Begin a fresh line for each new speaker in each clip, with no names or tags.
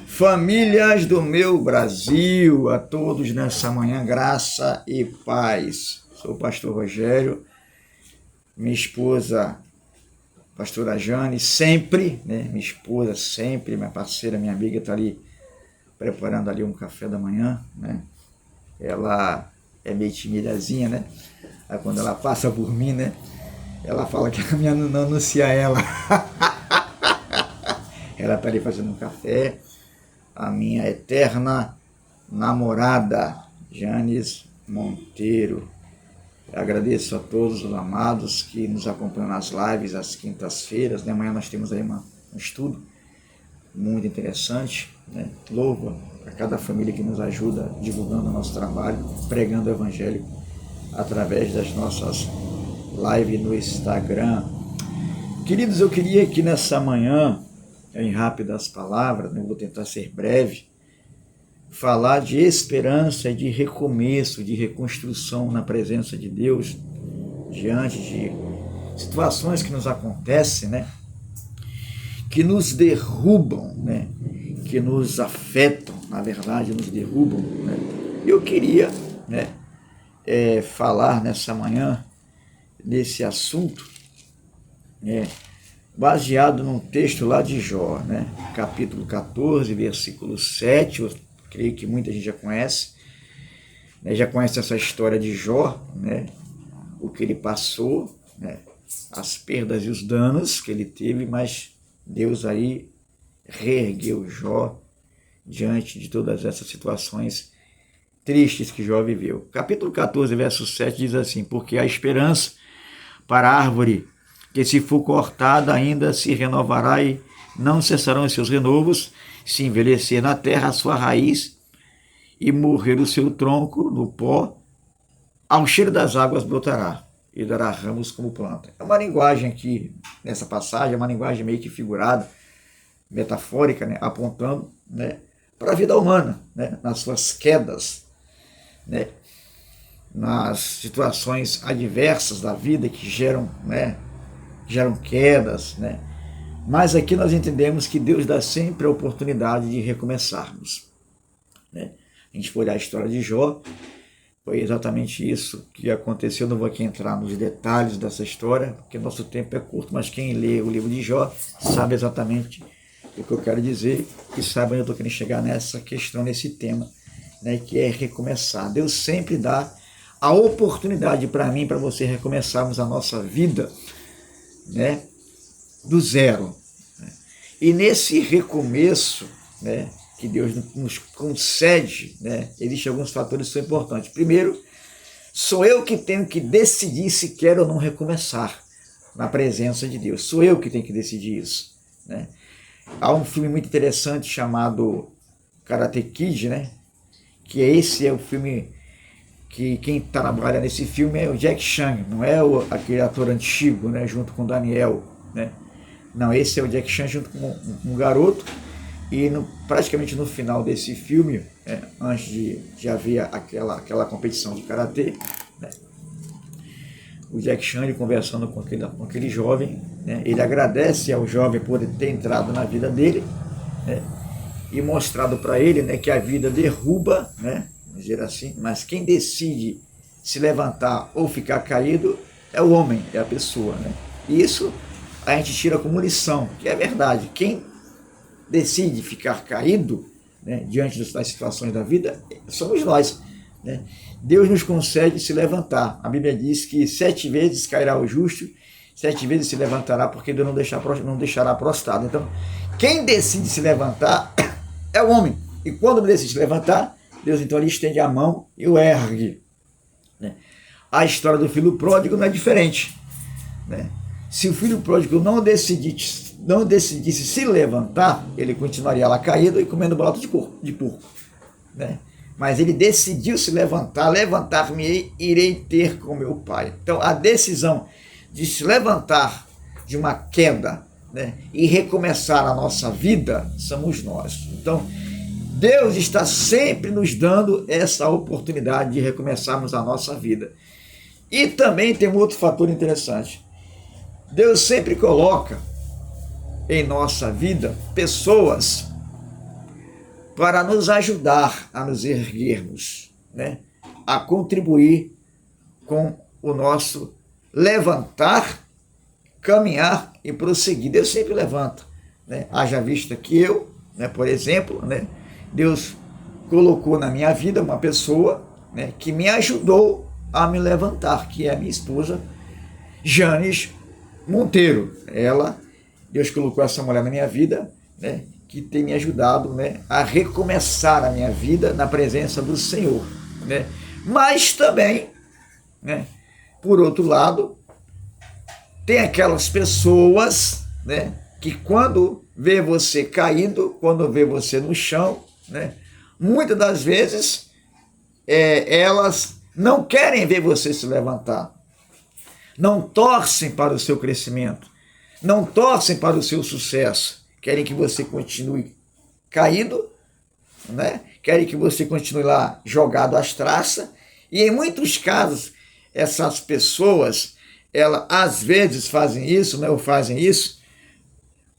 Famílias do meu Brasil, a todos nessa manhã, graça e paz. Sou o pastor Rogério, minha esposa, pastora Jane, sempre, minha esposa sempre, minha parceira, minha amiga, está ali preparando ali um café da manhã, Ela é meio timidazinha, Aí quando ela passa por mim, ela fala que a minha não anuncia ela. Ela está ali fazendo um café. A minha eterna namorada, Janes Monteiro. Agradeço a todos os amados que nos acompanham nas lives às quintas-feiras. Amanhã nós temos aí um estudo muito interessante. Louvo a cada família que nos ajuda divulgando o nosso trabalho, pregando o Evangelho através das nossas lives no Instagram. Queridos, eu queria que nessa manhã, em rápidas palavras, vou tentar ser breve, falar de esperança e de recomeço, de reconstrução na presença de Deus, diante de situações que nos acontecem, que nos derrubam, que nos afetam, na verdade, nos derrubam. Eu queria falar nessa manhã, nesse assunto, baseado num texto lá de Jó, capítulo 14, versículo 7, eu creio que muita gente já conhece, já conhece essa história de Jó, o que ele passou, as perdas e os danos que ele teve, mas Deus aí reergueu Jó diante de todas essas situações tristes que Jó viveu. Capítulo 14, verso 7 diz assim: porque a esperança para a árvore que se for cortada ainda se renovará e não cessarão os seus renovos, se envelhecer na terra a sua raiz e morrer o seu tronco no pó, ao cheiro das águas brotará e dará ramos como planta. É uma linguagem aqui, nessa passagem, é uma linguagem meio que figurada, metafórica, apontando para a vida humana, nas suas quedas, nas situações adversas da vida que geram quedas, Mas aqui nós entendemos que Deus dá sempre a oportunidade de recomeçarmos, A gente for olhar a história de Jó, foi exatamente isso que aconteceu. Não vou aqui entrar nos detalhes dessa história, porque nosso tempo é curto, mas quem lê o livro de Jó sabe exatamente o que eu quero dizer e sabe onde eu estou querendo chegar nessa questão, nesse tema, que é recomeçar. Deus sempre dá a oportunidade para mim, para você, recomeçarmos a nossa vida, do zero. E nesse recomeço, que Deus nos concede, existem alguns fatores que são importantes. Primeiro, sou eu que tenho que decidir se quero ou não recomeçar na presença de Deus. Sou eu que tenho que decidir isso. Há um filme muito interessante chamado Karate Kid, que esse é o filme que quem trabalha nesse filme é o Jack Chan, não é aquele ator antigo, junto com o Daniel, Não, esse é o Jack Chan junto com um garoto, e praticamente no final desse filme, antes de haver aquela competição de karatê, o Jack Chan, ele conversando com aquele jovem, ele agradece ao jovem por ter entrado na vida dele, e mostrado para ele, que a vida derruba, vamos dizer assim, mas quem decide se levantar ou ficar caído é o homem, é a pessoa. E isso a gente tira como lição, que é verdade. Quem decide ficar caído, diante das situações da vida, somos nós. Deus nos concede se levantar. A Bíblia diz que 7 vezes cairá o justo, 7 vezes se levantará, porque Deus não deixará prostrado. Então, quem decide se levantar é o homem. E quando decide se levantar, Deus então ele estende a mão e o ergue. A história do filho pródigo não é diferente. Se o filho pródigo não decidisse se levantar, ele continuaria lá caído e comendo bolota de porco. Mas ele decidiu se levantar, levantar-me irei ter com meu pai. Então a decisão de se levantar de uma queda, e recomeçar a nossa vida, somos nós. Então Deus está sempre nos dando essa oportunidade de recomeçarmos a nossa vida. E também tem um outro fator interessante. Deus sempre coloca em nossa vida pessoas para nos ajudar a nos erguermos, né? A contribuir com o nosso levantar, caminhar e prosseguir. Deus sempre levanta, né? Haja vista que eu, né, por exemplo, né, Deus colocou na minha vida uma pessoa, né, que me ajudou a me levantar, que é a minha esposa, Janes Monteiro. Deus colocou essa mulher na minha vida, né, que tem me ajudado, né, a recomeçar a minha vida na presença do Senhor, né? Mas também, né, por outro lado, tem aquelas pessoas, né, que quando vê você caído, quando vê você no chão, né, muitas das vezes elas não querem ver você se levantar, não torcem para o seu crescimento, não torcem para o seu sucesso, querem que você continue caído, né? Querem que você continue lá jogado às traças, e em muitos casos essas pessoas, elas às vezes fazem isso, né, ou fazem isso,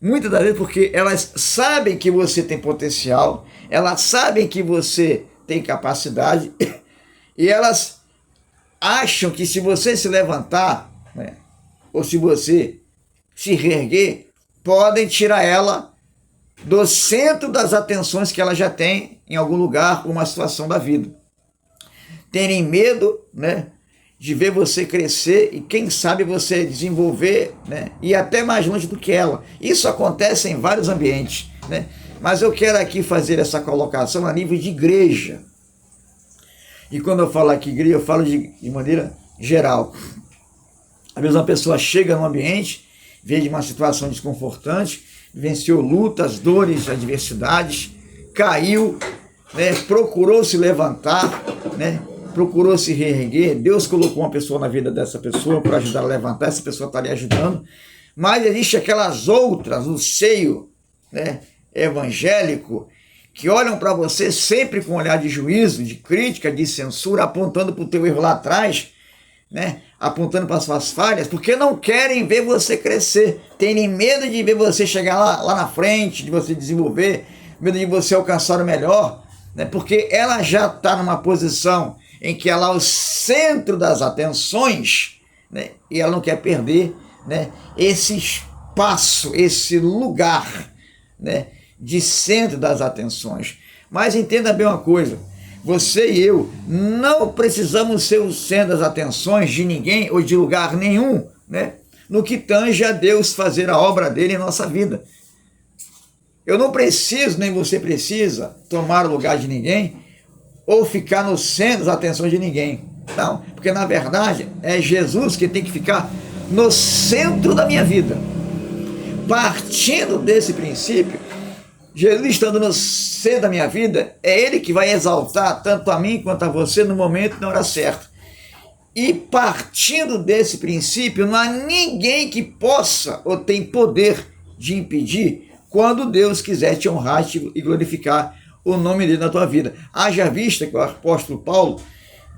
muitas das vezes porque elas sabem que você tem potencial, elas sabem que você tem capacidade, e elas acham que se você se levantar, né, ou se você se reerguer, podem tirar ela do centro das atenções que ela já tem em algum lugar, uma situação da vida. Terem medo, né, de ver você crescer e quem sabe você desenvolver, né, e até mais longe do que ela. Isso acontece em vários ambientes, né? Mas eu quero aqui fazer essa colocação a nível de igreja. E quando eu falo aqui igreja, eu falo de maneira geral. Às vezes uma pessoa chega num ambiente, veio de uma situação desconfortante, venceu lutas, dores, adversidades, caiu, né, procurou se levantar, né, procurou se reerguer. Deus colocou uma pessoa na vida dessa pessoa para ajudar a levantar, essa pessoa está lhe ajudando, mas existe aquelas outras no seio, né, evangélico, que olham para você sempre com um olhar de juízo, de crítica, de censura, apontando para o teu erro lá atrás, né, apontando para as suas falhas, porque não querem ver você crescer, têm medo de ver você chegar lá na frente, de você desenvolver, medo de você alcançar o melhor, né, porque ela já está numa posição em que ela é o centro das atenções, né, e ela não quer perder, né, esse espaço, esse lugar, né, de centro das atenções. Mas entenda bem uma coisa, você e eu não precisamos ser o centro das atenções de ninguém ou de lugar nenhum, né, no que tange a Deus fazer a obra dele em nossa vida. Eu não preciso, nem você precisa, tomar o lugar de ninguém ou ficar no centro das atenções de ninguém. Não, porque na verdade é Jesus que tem que ficar no centro da minha vida. Partindo desse princípio, Jesus estando no centro da minha vida, é Ele que vai exaltar tanto a mim quanto a você no momento e na hora certa. E partindo desse princípio, não há ninguém que possa ou tem poder de impedir quando Deus quiser te honrar e glorificar o nome dele na tua vida. Haja vista que o apóstolo Paulo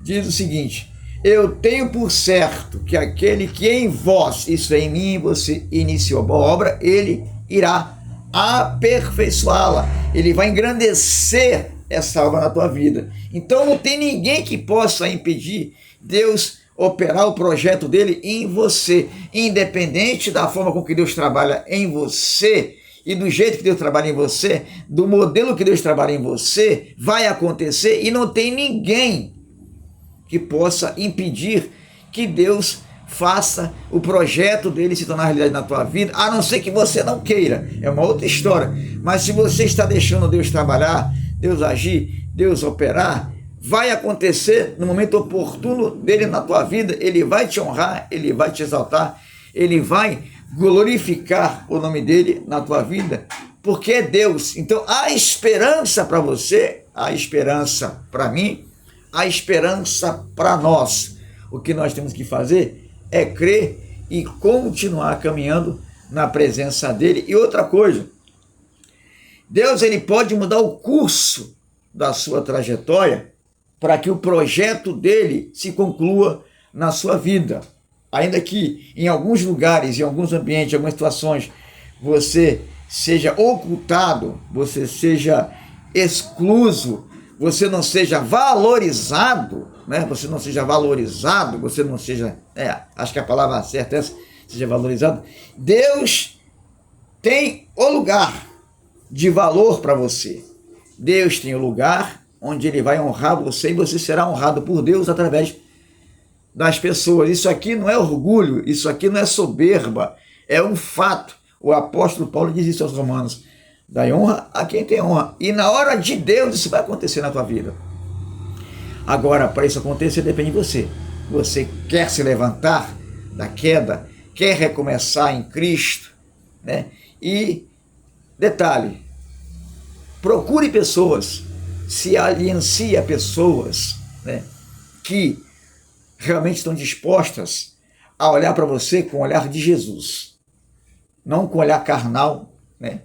diz o seguinte: eu tenho por certo que aquele que em vós, isso é em mim e você, iniciou a boa obra, ele irá aperfeiçoá-la, ele vai engrandecer essa obra na tua vida. Então não tem ninguém que possa impedir Deus operar o projeto dele em você, independente da forma com que Deus trabalha em você e do jeito que Deus trabalha em você, do modelo que Deus trabalha em você, vai acontecer e não tem ninguém que possa impedir que Deus faça o projeto dele se tornar realidade na tua vida, a não ser que você não queira, é uma outra história. Mas se você está deixando Deus trabalhar, Deus agir, Deus operar, vai acontecer no momento oportuno dele na tua vida. Ele vai te honrar, ele vai te exaltar, ele vai glorificar o nome dele na tua vida, porque é Deus. Então há esperança para você, há esperança para mim, há esperança para nós. O que nós temos que fazer é crer e continuar caminhando na presença dele. E outra coisa, Deus ele pode mudar o curso da sua trajetória para que o projeto dele se conclua na sua vida. Ainda que em alguns lugares, em alguns ambientes, em algumas situações, você seja ocultado, você seja excluso, você não seja valorizado, né? Você não seja valorizado, você não seja, acho que a palavra certa é essa, seja valorizado. Deus tem o lugar de valor para você. Deus tem o lugar onde Ele vai honrar você e você será honrado por Deus através das pessoas. Isso aqui não é orgulho, isso aqui não é soberba, é um fato. O apóstolo Paulo diz isso aos Romanos: dai honra a quem tem honra. E na hora de Deus isso vai acontecer na tua vida. Agora, para isso acontecer, depende de você. Você quer se levantar da queda, quer recomeçar em Cristo, né? E, detalhe, procure pessoas, se aliancie a pessoas, né, que realmente estão dispostas a olhar para você com o olhar de Jesus. Não com o olhar carnal, né?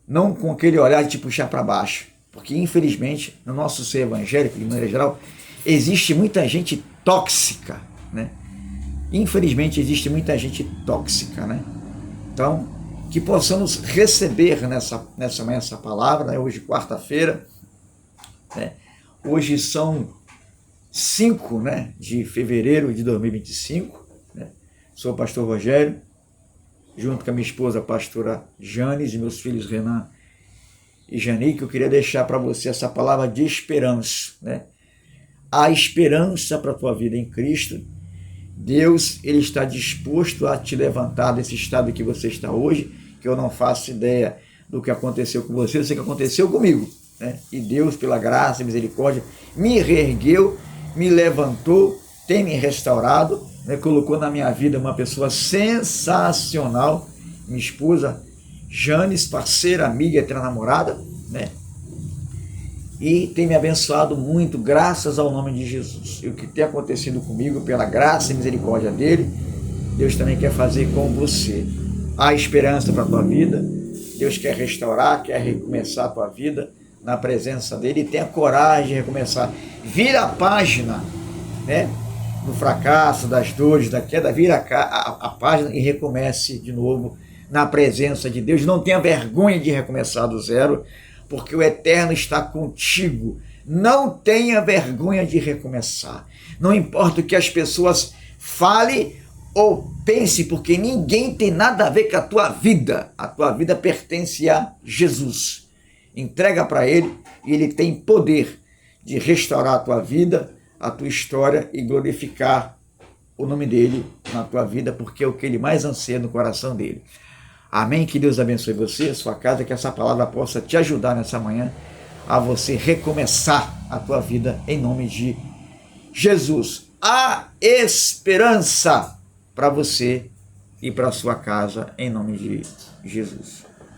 Não com aquele olhar de te puxar para baixo. Porque, infelizmente, no nosso ser evangélico, de maneira geral, existe muita gente tóxica, né? Infelizmente, existe muita gente tóxica, né? Então, que possamos receber nessa manhã essa palavra, né? Hoje, quarta-feira, né? Hoje são 5, né, de fevereiro de 2025, né? Sou o pastor Rogério, junto com a minha esposa, a pastora Janes, e meus filhos Renan e Jani, que eu queria deixar para você essa palavra de esperança, né? A esperança para a tua vida em Cristo. Deus, Ele está disposto a te levantar desse estado que você está hoje, que eu não faço ideia do que aconteceu com você, eu sei que aconteceu comigo, né? E Deus, pela graça e misericórdia, me reergueu, me levantou, tem me restaurado, né? Colocou na minha vida uma pessoa sensacional, minha esposa Janes, parceira, amiga, eterna namorada, né? E tem me abençoado muito, graças ao nome de Jesus. E o que tem acontecido comigo, pela graça e misericórdia dele, Deus também quer fazer com você. Há esperança para a tua vida, Deus quer restaurar, quer recomeçar a tua vida na presença dele, e tenha coragem de recomeçar. Vira a página, né? No fracasso, das dores, da queda, vira a página e recomece de novo na presença de Deus. Não tenha vergonha de recomeçar do zero, porque o Eterno está contigo. Não tenha vergonha de recomeçar. Não importa o que as pessoas falem ou pensem, porque ninguém tem nada a ver com a tua vida. A tua vida pertence a Jesus. Entrega para Ele e Ele tem poder de restaurar a tua vida, a tua história e glorificar o nome dEle na tua vida, porque é o que Ele mais anseia no coração dEle. Amém? Que Deus abençoe você, a sua casa, que essa palavra possa te ajudar nessa manhã a você recomeçar a tua vida em nome de Jesus. Há esperança para você e para a sua casa em nome de Jesus.